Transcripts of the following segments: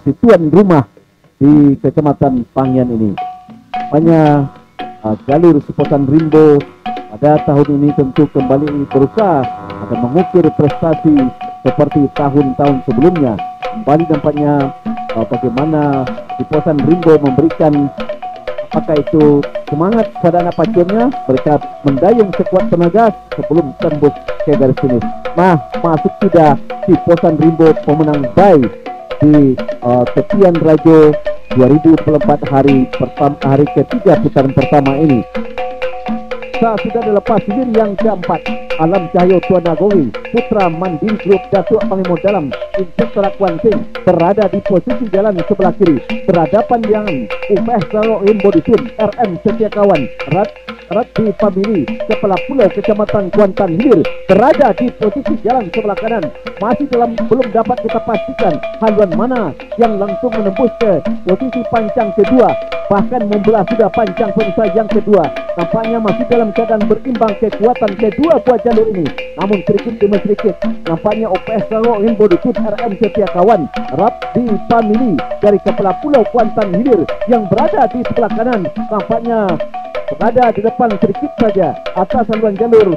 si tuan rumah di Kecamatan Pangyan ini. Banyak jalur Sepotan Rimbo pada tahun ini tentu kembali berusaha akan mengukir prestasi seperti tahun-tahun sebelumnya. Kembali nampaknya bagaimana Sepotan Rimbo memberikan apakah itu semangat pada anak pacuannya, mereka mendayung sekuat tenaga sebelum tembus ke garis finish. Nah, masuk sudah Sepotan Rimbo pemenang baik di Tepian Rajo 2024 hari ketiga putaran pertama ini. Saat sudah dilepas hilir yang keempat, Alam Cahyo Tuan Nagori Putra Mandiri Group Datuk Panglima Dalam Inspektorat Kuanting berada di posisi jalan sebelah kiri, berhadapan dengan UPS Sarawak Rimbo Dusun RM Setiakawan Ratbi Famili Kepala Pulau Kecamatan Kuantan Hilir berada di posisi jalan sebelah kanan. Masih belum dapat kita pastikan haluan mana yang langsung menembus ke posisi pancang kedua, bahkan membelah sudah pancang pemirsa yang kedua. Nampaknya masih dalam keadaan berimbang kekuatan kedua buah jalur ini. Namun sedikit demi sedikit nampaknya OPS Sarawak Rimbo Dusun RM Setiakawan Ratbi Famili dari Kepala Pulau Kuantan Hilir yang berada di sebelah kanan nampaknya berada di depan sedikit saja atas haluan jalur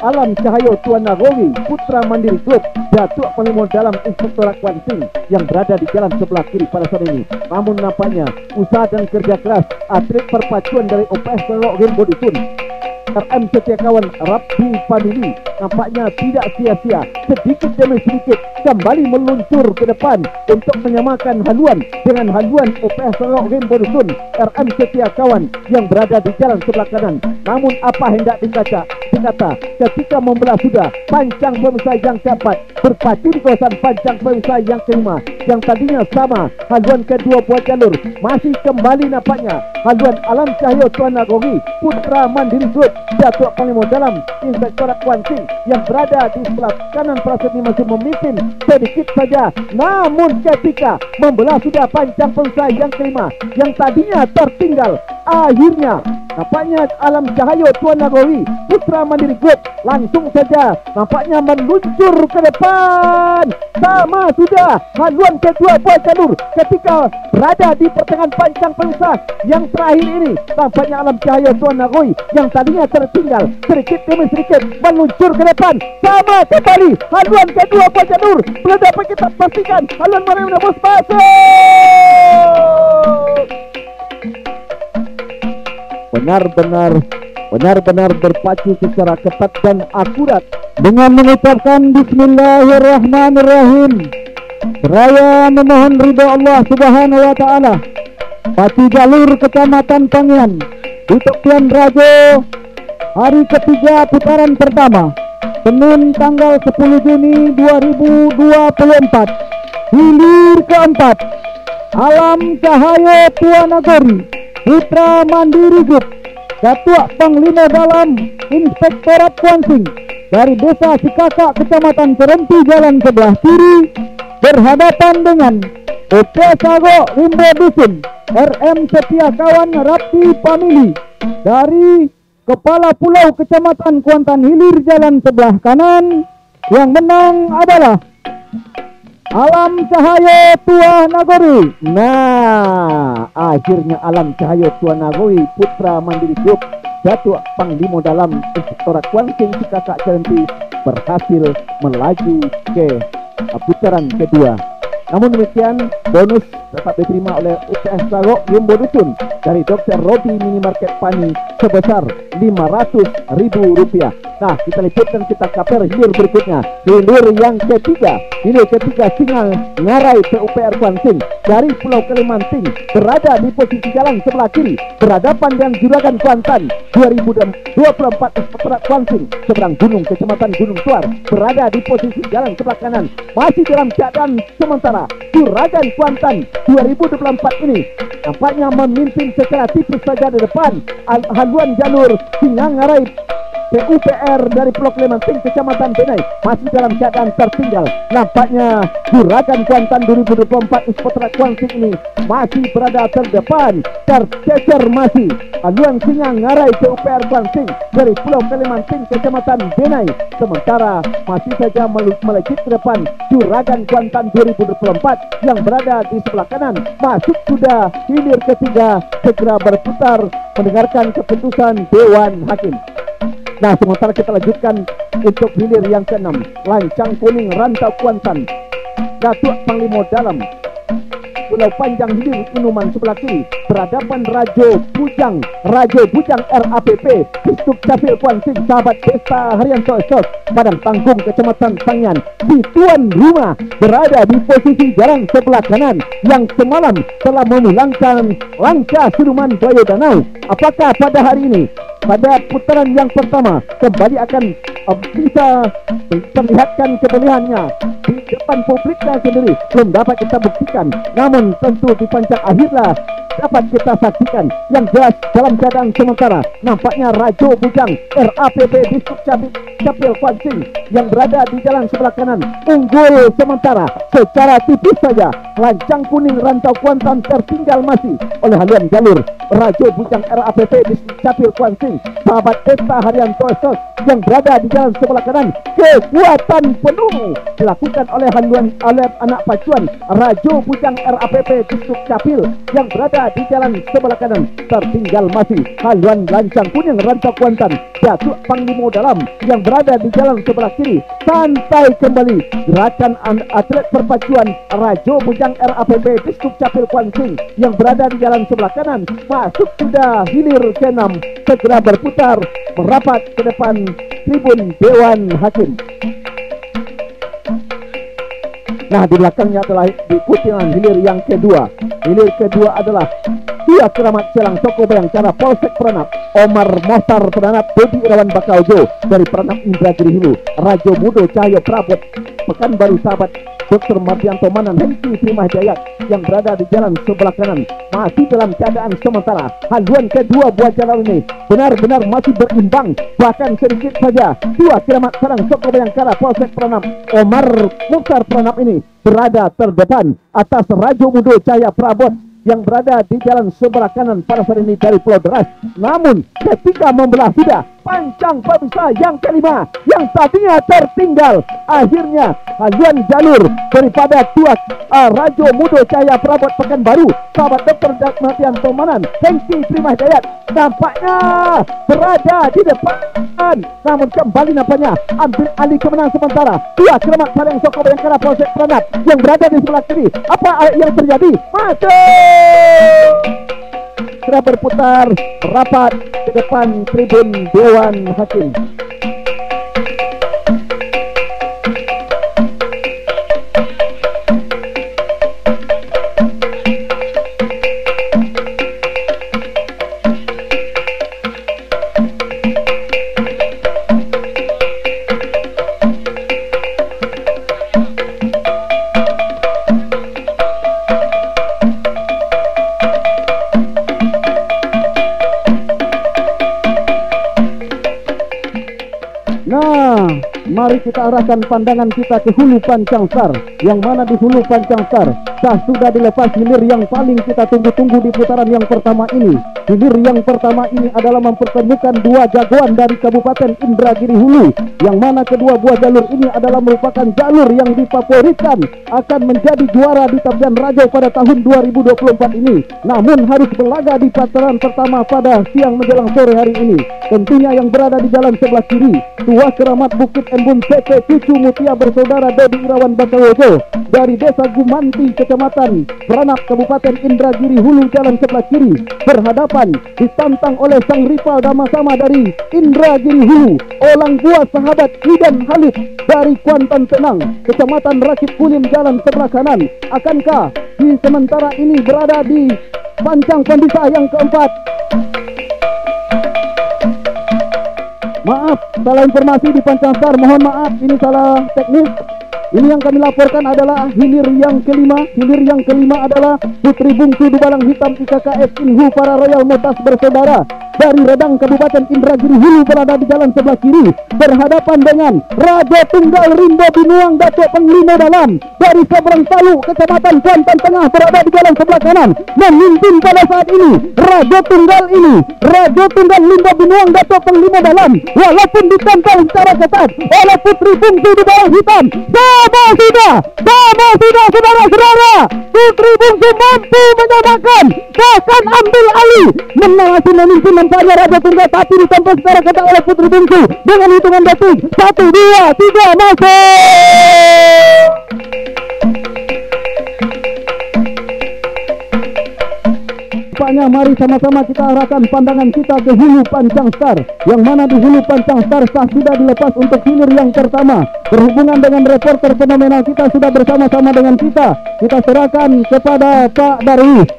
Alam Cahyo Tuan Nagori Putra Mandiri Group Datuk Panglima Dalam Inspektorat Kuanting yang berada di jalan sebelah kiri pada saat ini. Namun nampaknya usaha dan kerja keras atlet perpacuan dari OPS Sarawak Rimbo Dusun RM Setiakawan Ratbi Famili nampaknya tidak sia-sia, sedikit demi sedikit kembali meluncur ke depan untuk menyamakan haluan dengan haluan OPS Sarawak Rimbo Dusun RM Setiakawan yang berada di jalan sebelah kanan. Namun apa hendak dikata ketika membelah sudah pancang pemirsa yang keempat berpacu di kawasan pancang pemirsa yang kelima yang tadinya sama haluan kedua buah jalur, masih kembali nampaknya haluan Alam Cahyo Tuan Nagori Putra Mandiri Group Datuk Panglima Dalam Inspektorat Kuanting yang berada di sebelah kanan proses ini masih memimpin sedikit saja. Namun ketika membelah sudah pancang pemirsa yang kelima yang tadinya tertinggal, akhirnya nampaknya Alam Cahyo Tuan Nagori Putra Mandiri Group langsung saja nampaknya meluncur ke depan. Sama sudah haluan kedua buah jalur ketika berada di pertengahan pancang pemirsa yang terakhir ini. Nampaknya Alam Cahyo Tuan Nagori yang tadinya tertinggal sedikit demi sedikit meluncur ke depan. Sama kembali haluan kedua buah jalur. Belum dapat kita pastikan haluan mana yang menembus masuk. Benar-benar berpacu secara ketat dan akurat dengan mengucapkan Bismillahirrahmanirrahim. Seraya memohon ridha Allah Subhanahu wa taala. Pacu jalur Kecamatan Pangyan di Tepian Rajo hari ketiga putaran pertama Senin tanggal 10 Juni 2024. Hilir keempat Alam Cahyo Tuan Nagori Putra Mandiri Group Datuk Panglima Dalam Inspektorat Kuanting dari Desa Sikakak Kecamatan Terenti jalan sebelah kiri berhadapan dengan OPS Sarawak Rimbo Dusun RM Setiakawan Ratbi Famili dari Kepala Pulau Kecamatan Kuantan Hilir jalan sebelah kanan. Yang menang adalah Alam Cahyo Tuan Nagori. Nah, akhirnya Alam Cahyo Tuan Nagori Putra Mandiri Group Datuk Panglima Dalam Inspektorat Kuanting Sikakak Terenti berhasil melaju ke putaran kedua. Namun demikian, bonus dapat diterima oleh UPS Sarawak Rimbo Dusun dari Dr. Robi Minimarket Pani sebesar Rp500.000. Nah, kita liputkan kita kaper hilir berikutnya. Hilir yang ketiga Singal Ngarai PUPR Kuanting dari Pulau Kalimanting berada di posisi jalan sebelah kiri berhadapan dengan Juragan Kuantan 2024 Inspektorat Kuanting seberang gunung Kecamatan Gunung Tuar berada di posisi jalan sebelah kanan. Masih dalam keadaan sementara Juragan Kuantan 2024 ini nampaknya memimpin secara tipis saja di depan haluan jalur Singal Ngarai PUPR dari Pulau Kalimantan Kecamatan Benai masih dalam keadaan tertinggal. Nampaknya Juragan Kuantan 2024 Ispotra Kuantan ini masih berada terdepan, tercecer masih. Haluan Singa ngarai PUPR Kuantan dari Pulau Kalimantan Kecamatan Benai, sementara masih saja melejit ke depan Juragan Kuantan 2024 yang berada di sebelah kanan. Masuk sudah hilir ketiga, segera berputar mendengarkan keputusan Dewan Hakim. Nah, sementara kita lanjutkan untuk hilir yang ke-6, Lancang Kuning Rantau Kuantan, Datuk Panglima Dalam Pulau Panjang hilir Inuman sebelah kiri, berhadapan Rajo Bujang RAPP Biskup Capil Kuantan, sahabat Desa Haryanto Estos, Padang Tanggung Kecamatan Sangyan. Si tuan rumah berada di posisi jalan sebelah kanan yang semalam telah memulangkan langkah siluman Buaya Danau. Apakah pada hari ini, pada putaran yang pertama, kembali akan bisa memperlihatkan kebolehannya di depan publiknya sendiri? Belum dapat kita buktikan, namun tentu di pancang akhirlah dapat kita saksikan. Yang jelas dalam keadaan sementara, nampaknya Rajo Bujang RAPP Biskup Capil Kuantan yang berada di jalan sebelah kanan unggul sementara secara tipis saja. Lancang Kuning Rantau Kuantan tertinggal masih oleh haluan jalur Rajo Bujang RAPP Biskup Capil Kuantan, sahabat Desa Haryanto Estos yang berada di jalan sebelah kanan. Kekuatan penuh dilakukan oleh anak pacuan Rajo Bujang RAPP Biskup Capil yang berada di jalan sebelah kanan. Tertinggal masih haluan Lancang Kuning Rantau Kuantan, Datuk Panglima Dalam yang berada di jalan sebelah kiri. Santai kembali gerakan atlet perpacuan Rajo Bujang RAPP Biskup Capil Kuantan yang berada di jalan sebelah kanan. Masuk sudah hilir ke-6, segera berputar merapat ke depan tribun Dewan Hakim. Nah, di belakangnya adalah diikuti dengan hilir yang kedua. Hilir kedua adalah Tia Keramat Celang Toko Bayangkara Polsek Peranap, Omar Mohtar Peranap, Dodi Irawan Bakaujo dari Peranap Indragiri Hulu, Rajo Mudo Cahyo Prabot Pekanbaru, sahabat Dr. Mardianto Manan Hengki Primah Jayat yang berada di jalan sebelah kanan masih dalam keadaan sementara. Haluan kedua buah jalan ini benar-benar masih berimbang, bahkan sedikit saja Tia Keramat Celang Toko Bayangkara Polsek Peranap, Omar Mohtar Peranap ini berada terdepan atas Rajo Mudo Cahya Prabot yang berada di jalan sebelah kanan pada saat ini dari Pulau Deras. Namun ketika membelah sudah pancang pemirsa yang kelima yang tadinya tertinggal, akhirnya haluan jalur daripada Tua Rajo Mudo Cahya Prabot Pekanbaru, sahabat Dr. Mardianto Manan Hengki Primah Jayat nampaknya berada di depan, namun kembali nampaknya ambil alih kemenangan sementara Tua Keramat Celang Toko Bayangkara Polsek Peranap yang berada di sebelah kiri. Apa yang terjadi? Segera berputar rapat ke depan tribun Dewan Hakim. Mari kita arahkan pandangan kita ke Hulu Pancangsar, yang mana di Hulu Pancangsar sudah dilepas hilir yang paling kita tunggu-tunggu di putaran yang pertama ini. Hilir yang pertama ini adalah mempertemukan dua jagoan dari Kabupaten Indragiri Hulu, yang mana kedua buah jalur ini adalah merupakan jalur yang difavoritkan akan menjadi juara di Tabian Raja pada tahun 2024 ini. Namun harus berlaga di putaran pertama pada siang menjelang sore hari ini. Tentunya yang berada di jalan sebelah kiri, Tua Keramat Bukit Embun CP Cucu Mutia bersaudara Dodi Irawan Bakaujo dari Desa Gumanti Kecamatan Peranap Kabupaten Indragiri Hulu jalan sebelah kiri, berhadapan ditantang oleh sang rival Damasama dari Indragiri Hulu, Olang Buah sahabat Hidan Halid dari Kuantan Tenang Kecamatan Rakit Kulim jalan sebelah kanan. Akankah di sementara ini berada di pancang kondisi yang keempat? Maaf, salah informasi di Pancangsar, mohon maaf, ini salah teknis. Ini yang kami laporkan adalah hilir yang kelima. Hilir yang kelima adalah Putri Bungsu Dubalang Hitam IKKS Inhu para Royal Motas bersaudara dari Redang Kabupaten Indragiri Hulu berada di jalan sebelah kiri berhadapan dengan Raja Tunggal Rimbo Binuang Datuk Panglima Dalam dari Seberang Palu Kecamatan Kuantan Tengah berada di jalan sebelah kanan. Memimpin pada saat ini Raja Tunggal Rimbo Binuang Datuk Panglima Dalam walaupun ditempel secara ketat oleh Putri Bungsu di bawah hitam. Sama sudah saudara-saudara, Putri Bungsu mampu menyamakan bahkan ambil alih menawasi memimpin nampaknya Raja Tunggal, tapi ditempel secara ketat oleh Putri Bungsu dengan hitungan detik 1, 2, 3 masuk. Nampaknya mari sama-sama kita arahkan pandangan kita ke Hulu Pancang Star, yang mana di Hulu Pancang Star sah sudah dilepas untuk hilir yang pertama. Berhubungan dengan reporter fenomenal kita sudah bersama-sama dengan kita serahkan kepada Pak Darwis.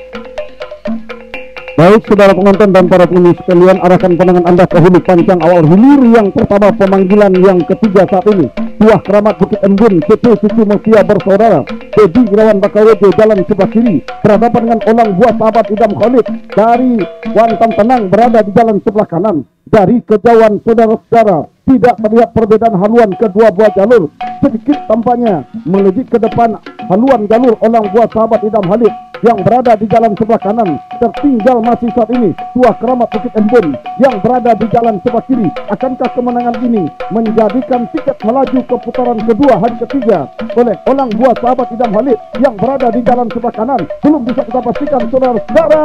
Baik saudara penonton dan para pengunjung sekalian, arahkan pandangan Anda ke Hulu Pancang awal hilir yang pertama pemanggilan yang ketiga saat ini. Tuah Keramat Bukit Embun, CP Cucu Mafia bersaudara, Dedi Irawan Bakawojo jalan sebelah kiri berhadapan dengan Olang Buah Sahabat Idam Khalid dari Kuantan Tenang berada di jalan sebelah kanan. Dari kejauhan saudara-saudara tidak terlihat perbedaan haluan kedua buah jalur, sedikit tampaknya melejit ke depan haluan jalur Olang Buah Sahabat Idam Khalid yang berada di jalan sebelah kanan. Tertinggal masih saat ini Tuah Keramat Bukit Embun yang berada di jalan sebelah kiri. Akankah kemenangan ini menjadikan tiket melaju ke putaran kedua hari ketiga oleh Olang Buah Sahabat Idam Khalid yang berada di jalan sebelah kanan? Belum bisa kita pastikan saudara-saudara.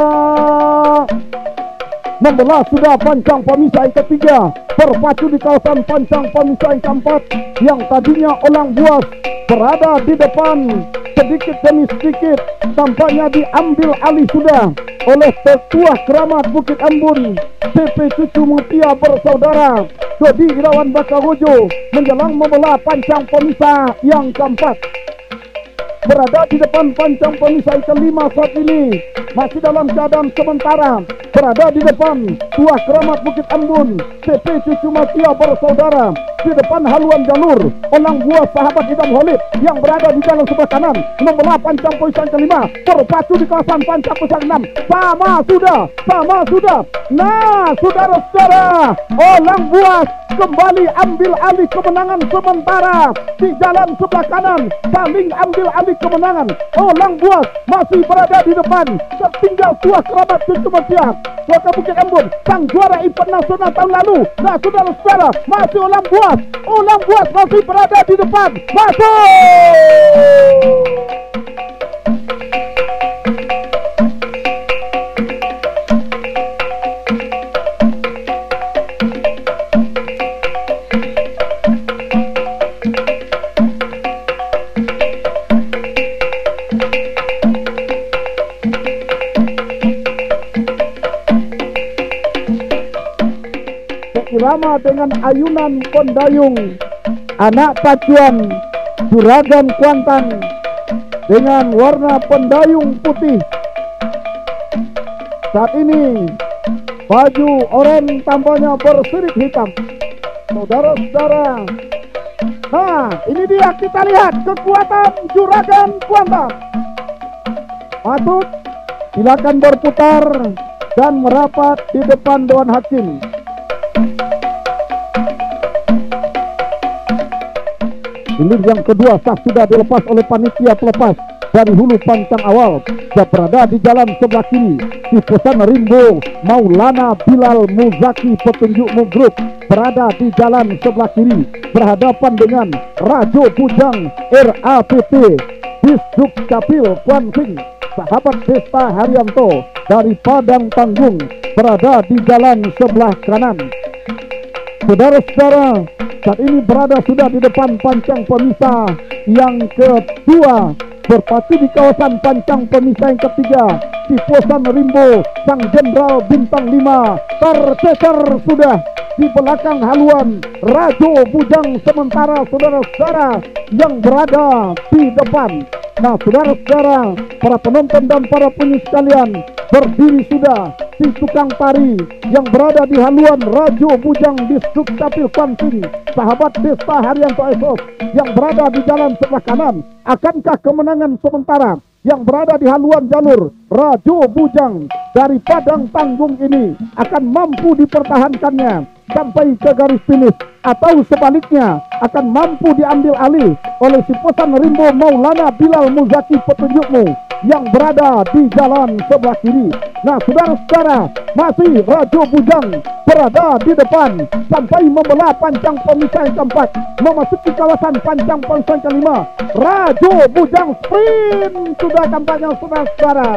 Membelah sudah pancang pemisah yang ketiga, berpacu di kawasan pancang pemisah yang keempat, yang tadinya Olang Buah berada di depan sedikit demi sedikit tampaknya diambil alih sudah oleh Tuah Keramat Bukit Embun, CP Cucu Mutia bersaudara, Dodi Irawan Bakawojo menjelang membelah pancang pemisah yang keempat. Berada di depan pancang pemisah yang kelima saat ini, masih dalam keadaan sementara berada di depan Tuah Keramat Bukit Embun, CP Cucu Mafia bersaudara. Di depan haluan jalur Olang Buah Sahabat Idam Khalid yang berada di jalan sebelah kanan membelah pancang pemisah yang kelima, berpacu di kawasan pancang pemisah enam. Sama sudah. Nah saudara-saudara, Olang Buah kembali ambil alih kemenangan sementara di jalan sebelah kanan, saling ambil alih kemenangan. Olang Buah masih berada di depan, tertinggal Tuah Keramat Cucu Mafia Bukit Embun, sang juara event nasional tahun lalu. Nah saudara-saudara, masih Olang Buah masih berada di depan. Masuk. Irama dengan ayunan pendayung anak pacuan Juragan Kuantan dengan warna pendayung putih. Saat ini baju oranye tampaknya bersirip hitam. Saudara-saudara, nah ini dia, kita lihat kekuatan Juragan Kuantan. Masuk, silakan berputar dan merapat di depan Dewan Hakim. Hilir yang kedua sah sudah dilepas oleh panitia pelepas dari Hulu Pancang awal. Sudah berada di jalan sebelah kiri. Tipusan Rimbo Maulana Bilal Muzaki Petunjukmu Group berada di jalan sebelah kiri berhadapan dengan Rajo Bujang RAPP Disduk Capil Kuansing Sahabat Desta Haryanto dari Padang Tanggung berada di jalan sebelah kanan. Saudara-saudara, saat ini berada sudah di depan pancang pemisah yang kedua, berpacu di kawasan pancang pemisah yang ketiga. Tipusan Rimbo sang Jenderal Bintang 5 tercecer sudah di belakang haluan Rajo Bujang sementara saudara-saudara yang berada di depan. Nah saudara-saudara, para penonton dan para penyanyi sekalian, berdiri sudah di tukang tari yang berada di haluan Rajo Bujang Disduk Capil Kuansing Sahabat Desta Haryanto Esos yang berada di jalan sebelah kanan. Akankah kemenangan sementara yang berada di haluan jalur Rajo Bujang dari padang tanggung ini akan mampu dipertahankannya sampai ke garis finish, atau sebaliknya akan mampu diambil alih oleh si Posan Rimbo Maulana Bilal Muzaki petunjukmu yang berada di jalan sebelah kiri. Nah, saudara-saudara, masih Rajo Bujang berada di depan sampai membelah pancang pemisah yang keempat, memasuki kawasan pancang pemisah yang kelima. Rajo Bujang sprint sudah tampaknya, saudara-saudara,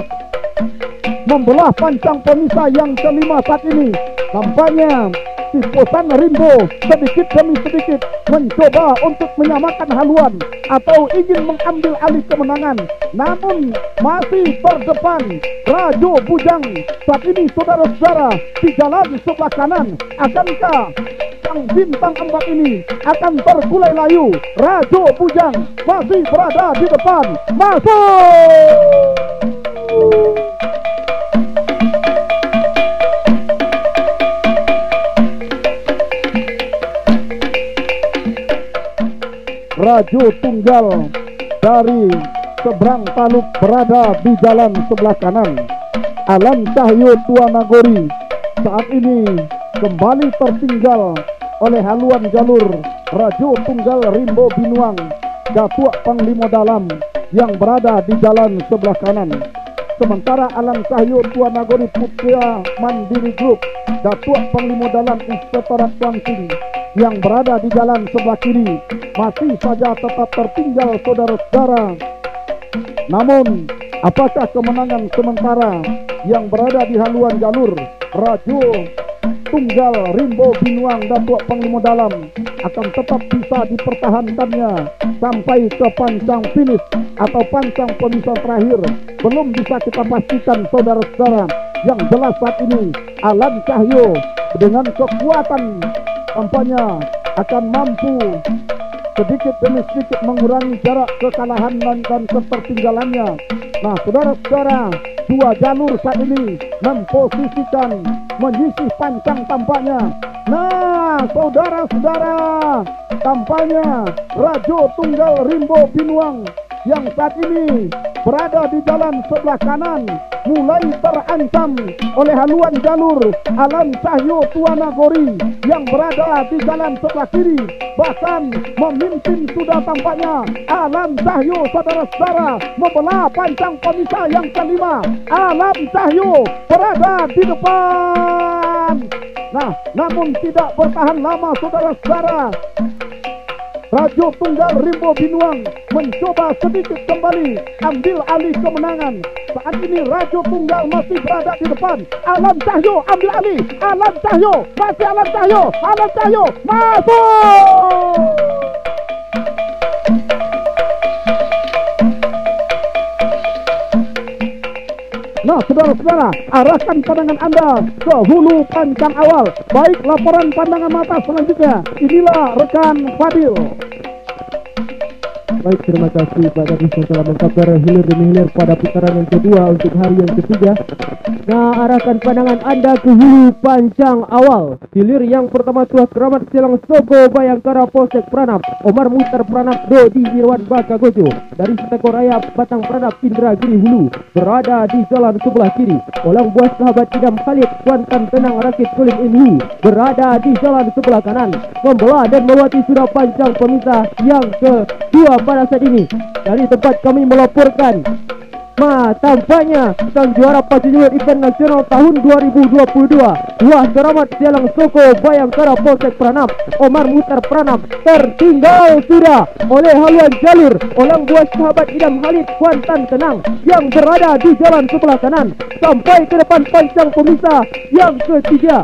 membelah pancang pemisah yang kelima saat ini. Tampaknya si Posan Rimbo sedikit demi sedikit mencoba untuk menyamakan haluan atau ingin mengambil alih kemenangan, namun masih terdepan Rajo Bujang saat ini, saudara-saudara, di jalan sebelah kanan. Akankah sang bintang empat ini akan terkulai layu? Rajo Bujang masih berada di depan, masuk. Rajo Tunggal dari seberang taluk berada di jalan sebelah kanan. Alam Cahyo Tua Nagori saat ini kembali tertinggal oleh haluan jalur Rajo Tunggal Rimbo Binuang Datuk Panglima Dalam yang berada di jalan sebelah kanan. Sementara Alam Cahyo Tua Nagori Putra Mandiri Group Datuk Panglima Dalam Inspektorat Kuansing yang berada di jalan sebelah kiri masih saja tetap tertinggal, saudara-saudara. Namun, apakah kemenangan sementara yang berada di haluan jalur Rajo Tunggal Rimbo Binuang Datuk Panglima Dalam akan tetap bisa dipertahankannya sampai ke pancang finish atau pancang pemisah terakhir? Belum bisa kita pastikan, saudara-saudara. Yang jelas saat ini Alam Cahyo dengan kekuatan tampaknya akan mampu sedikit demi sedikit mengurangi jarak kekalahan dan ketertinggalannya. Nah, saudara-saudara, dua jalur saat ini memposisikan menyisih pancang tampaknya. Nah, saudara-saudara, tampaknya Rajo Tunggal Rimbo Binuang yang saat ini berada di jalan sebelah kanan mulai terancam oleh haluan jalur Alam Cahyo Tua Nagori yang berada di jalan sebelah kiri. Bahkan memimpin sudah tampaknya Alam Cahyo, saudara-saudara, membelah pancang pemisah yang kelima. Alam Cahyo berada di depan. Nah, namun tidak bertahan lama, saudara-saudara. Rajo Tunggal Rimbo Binuang mencoba sedikit kembali ambil alih kemenangan. Saat ini Rajo Tunggal masih berada di depan. Alam Cahyo ambil alih. Alam Cahyo, masih Alam Cahyo. Alam Cahyo masuk. Nah, saudara-saudara, arahkan pandangan Anda ke hulu pancang awal. Baik, laporan pandangan mata selanjutnya. Inilah rekan Fadil. Baik, terima kasih Pak Kadis yang telah mengkabar hilir demi hilir pada putaran yang kedua untuk hari yang ketiga. Nah, arahkan pandangan Anda ke hulu pancang awal. Hilir yang pertama Tuas Keramat Silang Soko Bayangkara Polsek Pranap, Omar Muhtar Pranap Dodi Irwan Bakagojo. Dari Setekor Raya Batang Pranap Indra Giri Hulu berada di jalan sebelah kiri. Olang buah sahabat Idam Khalid Kuantan Tenang Rakit Kulim Inhu berada di jalan sebelah kanan, membelah dan melewati sudah pancang pemisah yang kedua pada saat ini. Dari tempat kami melaporkan, tampaknya sang juara Pacu Junior Event Nasional tahun 2022 Tuas Keramat Silang Soko Bayangkara Polsek Pranap, Omar Muhtar Pranap, tertinggal sudah oleh haluan jalur Olang buah sahabat Idam Khalid Kuantan Tenang yang berada di jalan sebelah kanan sampai ke depan pancang pemisah yang ketiga.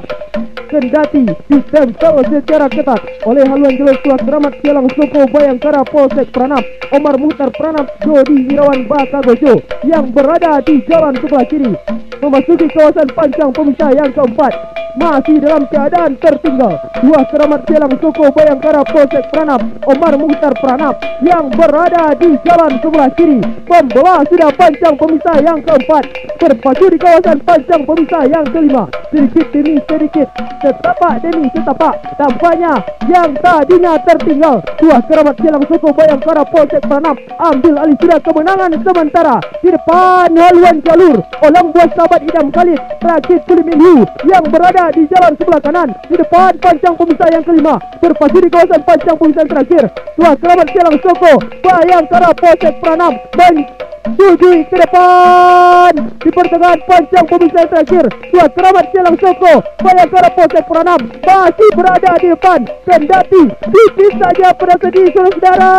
Kendati ditempel secara ketat oleh haluan jalur Tuas Keramat Silang Soko Bayangkara Polsek Pranap, Omar Muhtar Pranap Dodi Irawan Bakagojo yang berada di jalan sebelah kiri, memasuki kawasan pancang pemisah yang keempat. masih dalam keadaan tertinggal. Buah Keramat Sialang Soko Bayangkara Polsek Pranap, Omar Mukhtar Pranap yang berada di jalan sebelah kiri. Pembola sudah pancang pemisah yang keempat, berpacu di kawasan pancang pemisah yang kelima. Sedikit demi sedikit, setapak demi setapak, tampaknya yang tadinya tertinggal Buah Keramat Sialang Soko Bayangkara Polsek Pranap ambil alih sudah kemenangan sementara. Di depan haluan jalur Olang Buah sahabat Idam Khalid Rakit Kulim Inhu yang berada di jalan sebelah kanan. Di depan pancang pemisah yang kelima, berpacu di kawasan pancang pemisah terakhir Buah Keramat Sialang Soko Bayangkara Polsek Pranap menuju ke depan. Di pertengahan pancang pemisah terakhir Buah Keramat Sialang Soko Bayangkara Polsek Pranap masih berada di depan, kendati tipis saja pada segi saudara.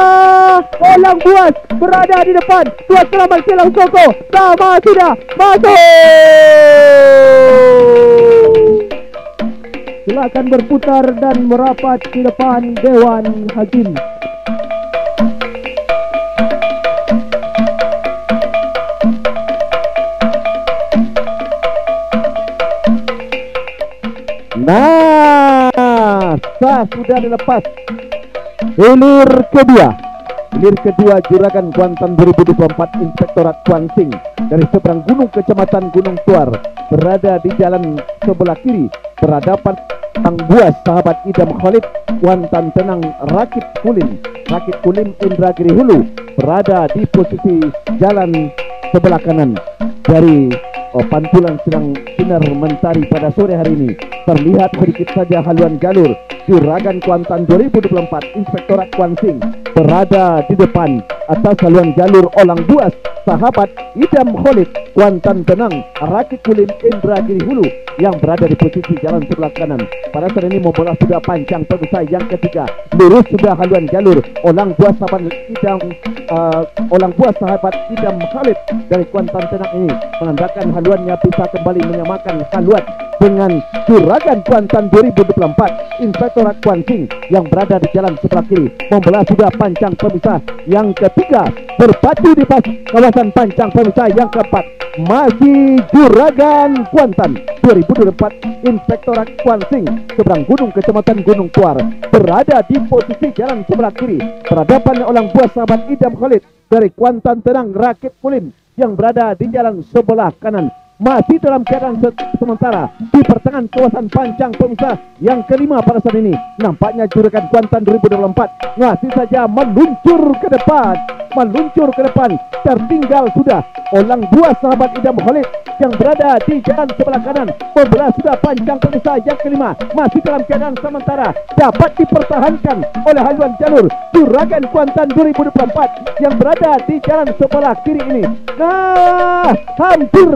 Olang Buas berada di depan, Buah Keramat Sialang Soko sama sudah masuk. Silakan berputar dan merapat di depan Dewan Hakim. Nah, sah sudah dilepas. Hilir kedua Juragan Kuantan 2024 Inspektorat Kuansing dari seberang gunung Kecamatan Gunung Tuar berada di jalan sebelah kiri berhadapan Sang Buas sahabat Idam Khalid Kuantan Tenang Rakit Kulim Indragiri Hulu berada di posisi jalan sebelah kanan. Dari pantulan sinar mentari pada sore hari ini terlihat sedikit saja haluan jalur. Juragan Kuantan 2024 Inspektorat Kuansing berada di depan atas haluan jalur Olang Buas sahabat Idam Khalid Kuantan Tenang Rakit Kulim Indragiri Hulu yang berada di posisi jalan sebelah kanan. Pada saat ini membola sudah pancang pemirsa yang ketiga, lurus sudah haluan jalur Olang Buas sahabat Idam Khalid dari Kuantan Tenang ini menandakan haluannya bisa kembali menyamakan haluan dengan Juragan Kuantan 2024 Inspektorat Kuansing yang berada di jalan sebelah kiri. Membola sudah pancang pemisah yang ketiga, berpacu di pas kawasan pancang pemisah yang keempat masih Juragan Kuantan 2024 Inspektorat Kuansing seberang gunung Kecamatan Gunung Tuar berada di posisi jalan sebelah kiri berhadapan Olang Buas sahabat Idam Khalid dari Kuantan Tenang Rakit Kulim yang berada di jalan sebelah kanan. Masih dalam keadaan sementara di pertengahan kawasan pancang pemisah yang kelima pada saat ini. Nampaknya Juragan Kuantan 2024 masih saja meluncur ke depan. Tertinggal sudah Olang Buas sahabat Idam Khalid yang berada di jalan sebelah kanan. Pembola sudah pancang pemisah yang kelima, masih dalam keadaan sementara dapat dipertahankan oleh haluan jalur Juragan Kuantan 2024 yang berada di jalan sebelah kiri ini. Nah, hampir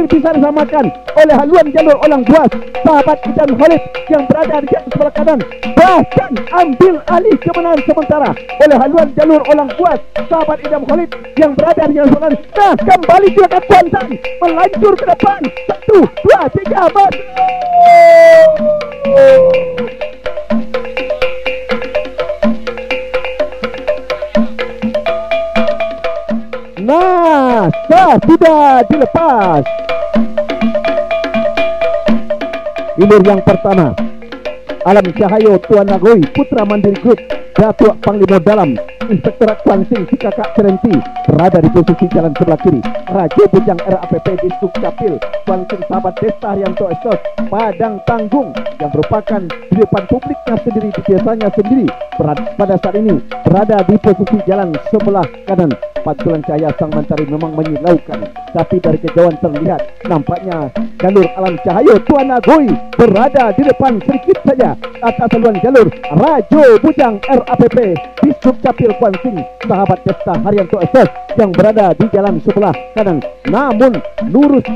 bisa disamakan oleh haluan jalur Olang Buas sahabat Idam Khalid yang berada di jalan sebelah kanan, bahkan ambil alih kemenangan sementara oleh haluan jalur Olang Buas sahabat Idam Khalid yang berada di jalan sebelah kanan. Nah, kembali Juragan Kuantan melancur ke depan. 1, 2, 3, masuk. Nah, sah sudah dilepas. Hilir yang pertama, Alam Cahayo Tuan Nagoi Putra Mandiri Group Datuk Panglima Dalam Inspektorat Kuansing si Kakak Cerenti berada di posisi jalan sebelah kiri. Raja Bujang RAPP di Sukcapil Kuansing sahabat Desta Haryanto Estos Padang Tanggung yang merupakan di depan publiknya sendiri, di desanya sendiri pada saat ini berada di posisi jalan sebelah kanan. Pantulan cahaya sang mentari memang menyilaukan, tapi dari kejauhan terlihat nampaknya jalur Alam Cahayo Tuan Nagoi berada di depan sedikit saja atas haluan jalur Raja Bujang RAPP di Sukcapil Kuansing sahabat Desta Haryanto Estos yang berada di jalan sebelah kanan. Namun lurus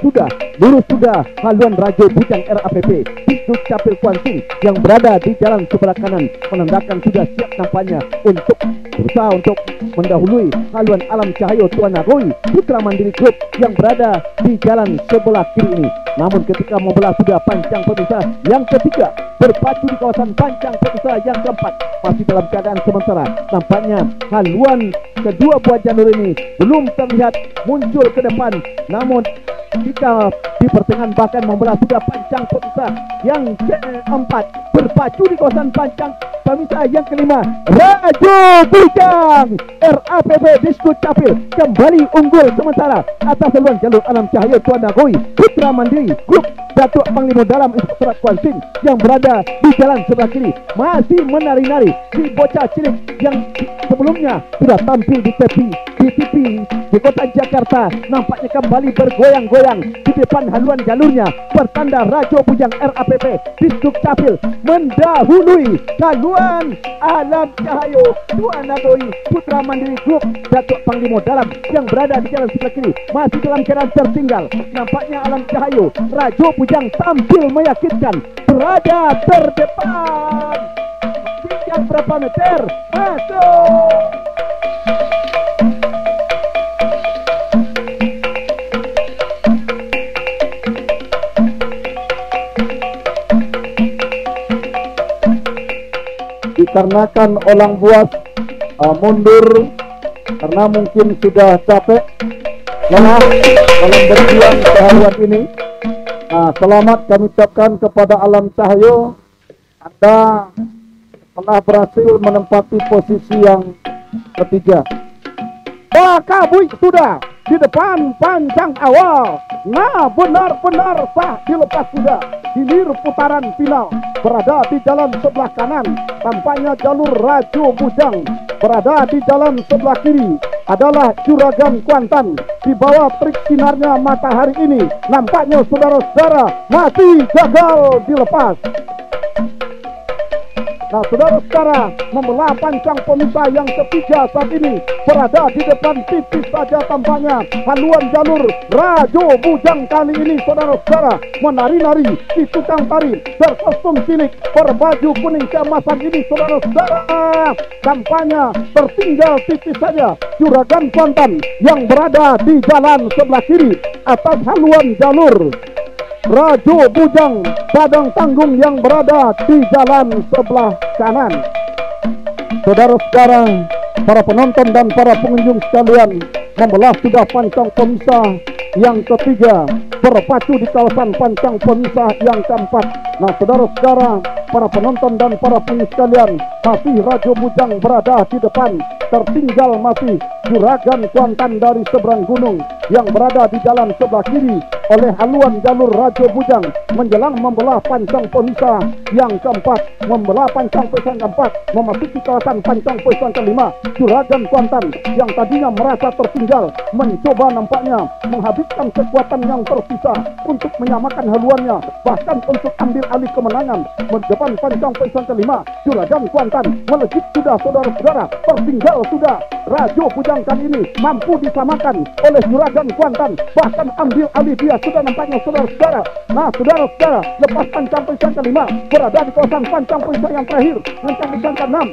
sudah haluan Raja Bujang RAPP di Sukcapil Kuansing yang berada di jalan sebelah kanan, menandakan sudah siap nampaknya untuk berusaha untuk mendahului haluan Alam Cahayo Tuan Nagoi Putra Mandiri Group yang berada di jalan sebelah kiri ini. Namun ketika membelah sudah pancang pemisah yang ketiga, berpacu di kawasan pancang pemisah yang keempat, masih dalam keadaan sementara. Nampaknya haluan kedua buah jalur ini belum terlihat muncul ke depan, namun jika di pertengahan bahkan membelah sudah Pancang Pemisah yang keempat berpacu di kawasan Pancang Pemisah yang kelima Rajo Bujang RAPP Diskut Capil kembali unggul sementara atas haluan jalur Alam Cahaya Tuan Nagoi Putra Mandiri Grup Datuk Panglima Dalam Inspektorat Kuansin yang berada di jalan sebelah kiri masih menari-nari si bocah cilik yang sebelumnya sudah tampil di TV di kota Jakarta nampaknya kembali bergoyang-goyang di depan haluan jalurnya bertanda Rajo Bujang RAPP Diskut Capil mendahului haluan Alam Cahaya Tuan Nagoi Putra Mandiri Grup Datuk Panglima Dalam yang berada di jalan sebelah kiri masih dalam keadaan tertinggal. Nampaknya Alam Cahaya Rajo Bujang tampil meyakinkan berada terdepan. Tinggal berapa meter? Masuk. Dikarenakan Olang Buas mundur karena mungkin sudah capek lelah dalam berjuang seharian ini. Selamat kami ucapkan kepada Alam Cahaya. Anda telah berhasil menempati posisi yang ketiga. Kabui sudah di depan Pancang awal. Nah, benar-benar sah dilepas sudah. Hilir putaran final berada di jalan sebelah kanan. Tampaknya jalur Rajo Bujang berada di jalan sebelah kiri adalah Juragan Kuantan. Di bawah terik sinarnya matahari ini nampaknya saudara-saudara masih gagal dilepas. Nah, saudara-saudara, membelah Pancang Pemisah yang ketiga saat ini berada di depan tipis saja tampaknya haluan jalur Rajo Bujang kali ini saudara-saudara menari-nari di tukang tari berkostum cilik berbaju kuning keemasan ini saudara-saudara tampaknya tertinggal tipis saja Juragan Kuantan yang berada di jalan sebelah kiri atas haluan jalur Rajo Bujang Padang Tanggung yang berada di jalan sebelah kanan. Saudara-saudara, para penonton dan para pengunjung sekalian, membelah sudah Pancang Pemisah yang ketiga berpacu di kawasan Pancang Pemisah yang keempat. Nah, saudara-saudara, para penonton dan para pengunjung sekalian, masih Rajo Bujang berada di depan. Tertinggal masih Juragan Kuantan dari seberang gunung yang berada di jalan sebelah kiri oleh haluan jalur Rajo Bujang menjelang membelah Pancang Pemisah yang keempat. Membelah Pancang Pemisah yang keempat memasuki kawasan Pancang Pemisah yang kelima. Juragan Kuantan yang tadinya merasa tertinggal mencoba nampaknya menghabiskan kekuatan yang tersisa untuk menyamakan haluannya, bahkan untuk ambil alih kemenangan di depan Pancang Pemisah yang kelima. Juragan Kuantan melejit sudah saudara-saudara, tertinggal sudah. Rajo Bujang kali ini mampu disamakan oleh Juragan Kuantan, bahkan ambil alih dia sudah nampaknya saudara-saudara. Nah, saudara-saudara, lepas Pancang Pemisah yang kelima berada di kawasan Pancang Pemisah yang terakhir, Pancang Pemisah yang keenam.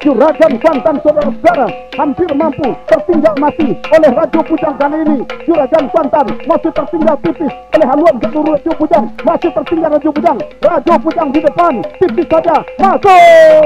Juragan Kuantan saudara-saudara hampir mampu, tertinggal masih oleh Rajo Bujang kali ini. Juragan Kuantan masih tertinggal tipis oleh haluan jalur Rajo Bujang, masih tertinggal Rajo Bujang. Rajo Bujang di depan tipis saja, masuk.